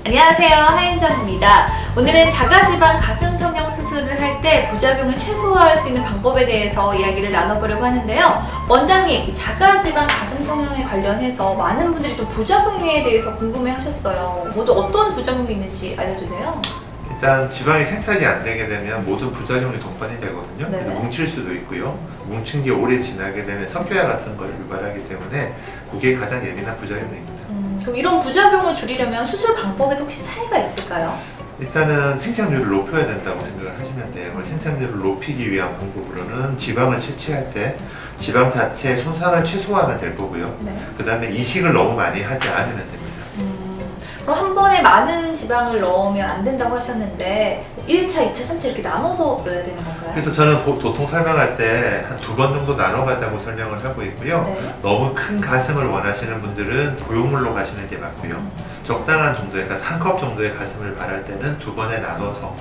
안녕하세요, 하윤정입니다. 오늘은 자가지방 가슴 성형 수술을 할 때 부작용을 최소화할 수 있는 방법에 대해서 이야기를 나눠보려고 하는데요. 원장님, 이 자가지방 가슴 성형에 관련해서 많은 분들이 또 부작용에 대해서 궁금해 하셨어요. 모두 어떤 부작용이 있는지 알려주세요. 일단 지방이 생착이 안 되게 되면 모든 부작용이 동반이 되거든요. 네. 그래서 뭉칠 수도 있고요. 뭉친 게 오래 지나게 되면 석회화 같은 걸 유발하기 때문에 그게 가장 예민한 부작용입니다. 그럼 이런 부작용을 줄이려면 수술 방법에도 혹시 차이가 있을까요? 일단은 생착률을 높여야 된다고 생각을 하시면 돼요. 생착률을 높이기 위한 방법으로는 지방을 채취할 때 지방 자체의 손상을 최소화하면 될 거고요. 네. 그 다음에 이식을 너무 많이 하지 않으면 됩니다. 그럼 한 번에 많은 지방을 넣으면 안 된다고 하셨는데 1차, 2차, 3차 이렇게 나눠서 넣어야 되는 건가요? 그래서 저는 보통 설명할 때 한 2번 정도 나눠 가자고 설명을 하고 있고요. 네. 너무 큰 가슴을 원하시는 분들은 고용물로 가시는 게 맞고요. 적당한 정도의 가슴, 한 컵 정도의 가슴을 바랄 때는 2번에 나눠서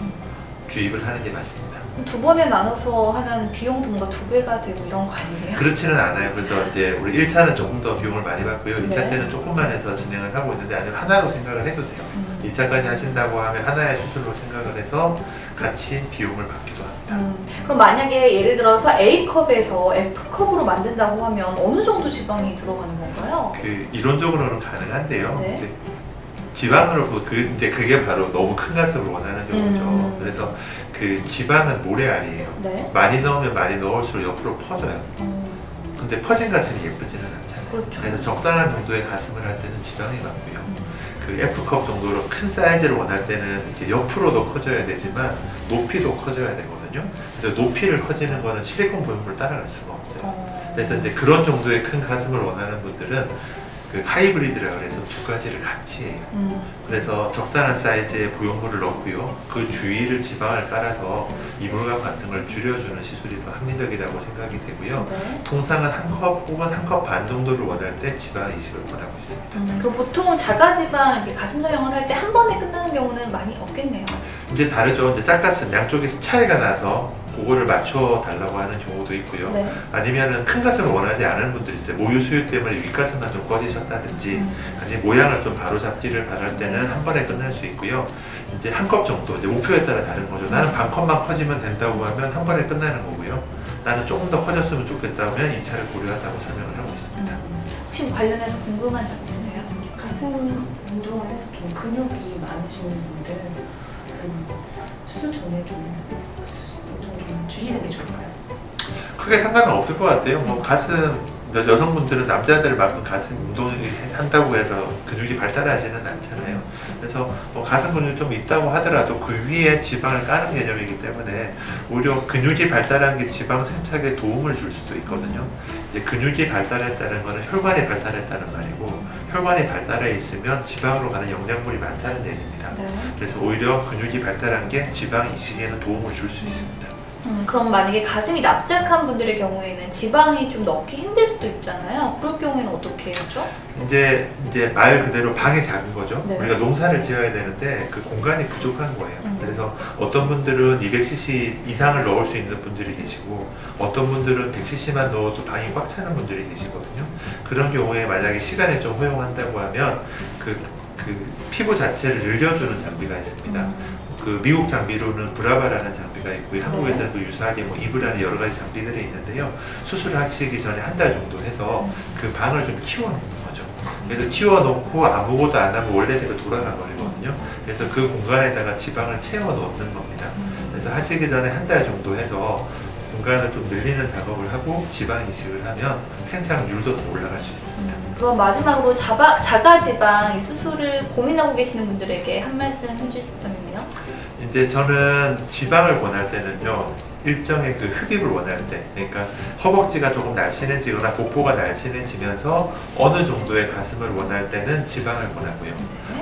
주입을 하는 게 맞습니다. 그럼 2번에 나눠서 하면 비용도 뭔가 2배가 되고 이런 거 아니에요? 그렇지는 않아요. 그래서 이제 우리 1차는 조금 더 비용을 많이 받고요. 2차 네. 때는 조금만 해서 진행을 하고 있는데 아니면 하나로 생각을 해도 돼요. 2차까지 하신다고 하면 하나의 수술로 생각을 해서 같이 비용을 받기도 합니다. 그럼 만약에 예를 들어서 A컵에서 F컵으로 만든다고 하면 어느 정도 지방이 들어가는 건가요? 이론적으로는 가능한데요. 네. 이제 지방으로 이제 그게 바로 너무 큰 가슴을 원하는 경우죠. 그래서 그 지방은 모래알이에요. 네. 많이 넣으면 많이 넣을수록 옆으로 퍼져요. 근데 퍼진 가슴이 예쁘지는 않잖아요. 그렇죠. 그래서 적당한 정도의 가슴을 할 때는 지방이 맞고요. 그 F컵 정도로 큰 사이즈를 원할 때는 이제 옆으로도 커져야 되지만 높이도 커져야 되거든요. 그래서 높이를 커지는 거는 실리콘 보형물을 따라갈 수가 없어요. 그래서 이제 그런 정도의 큰 가슴을 원하는 분들은 그 하이브리드라고 해서 두 가지를 같이 해요. 그래서 적당한 사이즈의 보형물을 넣고요. 그 주위를 지방을 깔아서 이물감 같은 걸 줄여주는 시술이 더 합리적이라고 생각이 되고요. 네. 통상은 한 컵 혹은 한 컵 반 정도를 원할 때 지방 이식을 권하고 있습니다. 그럼 보통 자가지방 이렇게 가슴 성형을 할 때 한 번에 끝나는 경우는 많이 없겠네요. 이제 다르죠. 이제 짝가슴 양쪽에서 차이가 나서 그거를 맞춰 달라고 하는 경우도 있고요. 네. 아니면은 큰 가슴을 원하지 않은 분들이 있어요. 모유 수유 때문에 윗가슴만 좀 꺼지셨다든지 아니면 모양을 좀 바로 잡기를 바랄 때는 한 번에 끝날 수 있고요. 이제 한 컵 정도, 이제 목표에 따라 다른 거죠. 나는 반 컵만 커지면 된다고 하면 한 번에 끝나는 거고요. 나는 조금 더 커졌으면 좋겠다 하면 2차를 고려하자고 설명을 하고 있습니다. 혹시 뭐 관련해서 궁금한 점 있으세요? 가슴 운동을 해서 좀 근육이 많으신 분들 수술 전에 좀 운동 좀 줄이는 게 좋을까요? 크게 상관은 없을 것 같아요. 뭐 가슴 여성분들은 남자들만큼 가슴 운동을 한다고 해서 근육이 발달하지는 않잖아요. 그래서 뭐 가슴 근육이 좀 있다고 하더라도 그 위에 지방을 까는 개념이기 때문에 오히려 근육이 발달하는 게 지방 생착에 도움을 줄 수도 있거든요. 이제 근육이 발달했다는 거는 혈관이 발달했다는 말이고 혈관이 발달해 있으면 지방으로 가는 영양분이 많다는 얘기입니다. 네. 그래서 오히려 근육이 발달한 게 지방 이식에는 도움을 줄 수 있습니다. 그럼 만약에 가슴이 납작한 분들의 경우에는 지방이 좀 넣기 힘들 수도 있잖아요. 그럴 경우에는 어떻게 하죠? 이제 말 그대로 방이 작은 거죠. 네. 우리가 농사를 지어야 되는데 그 공간이 부족한 거예요. 그래서 어떤 분들은 200cc 이상을 넣을 수 있는 분들이 계시고 어떤 분들은 100cc만 넣어도 방이 꽉 차는 분들이 계시거든요. 그런 경우에 만약에 시간이 좀 허용한다고 하면 그 피부 자체를 늘려주는 장비가 있습니다. 그 미국 장비로는 브라바라는 장비가 있고요. 한국에서는 그 유사하게 뭐 이브라는 여러 가지 장비들이 있는데요. 수술하시기 전에 한 달 정도 해서 그 방을 좀 키워놓는 거죠. 그래서 키워놓고 아무것도 안 하면 원래대로 돌아가 버리거든요. 그래서 그 공간에다가 지방을 채워 넣는 겁니다. 그래서 하시기 전에 한 달 정도 해서 공간을 좀 늘리는 작업을 하고 지방 이식을 하면 생착률도 더 올라갈 수 있습니다. 그럼 마지막으로 자가지방 이 수술을 고민하고 계시는 분들에게 한 말씀 해주신다면요? 이제 저는 지방을 권할 때는요. 일정의 그 흡입을 원할 때, 그러니까 허벅지가 조금 날씬해지거나 복부가 날씬해지면서 어느 정도의 가슴을 원할 때는 지방을 권하고요.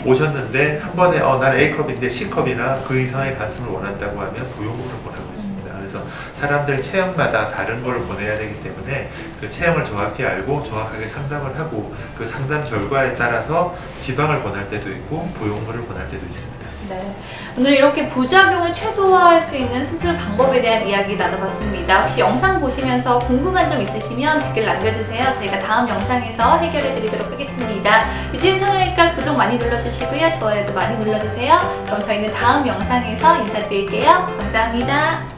오셨는데 한 번에 난 A컵인데 C컵이나 그 이상의 가슴을 원한다고 하면 보형물을 권하고 있습니다. 그래서 사람들 체형마다 다른 걸 권해야 되기 때문에 그 체형을 정확히 알고 정확하게 상담을 하고 그 상담 결과에 따라서 지방을 권할 때도 있고 보형물을 권할 때도 있습니다. 네. 오늘 이렇게 부작용을 최소화할 수 있는 수술 방법에 대한 이야기 나눠봤습니다. 혹시 영상 보시면서 궁금한 점 있으시면 댓글 남겨주세요. 저희가 다음 영상에서 해결해 드리도록 하겠습니다. 유진 성형외과 구독 많이 눌러주시고요. 좋아요도 많이 눌러주세요. 그럼 저희는 다음 영상에서 인사드릴게요. 감사합니다.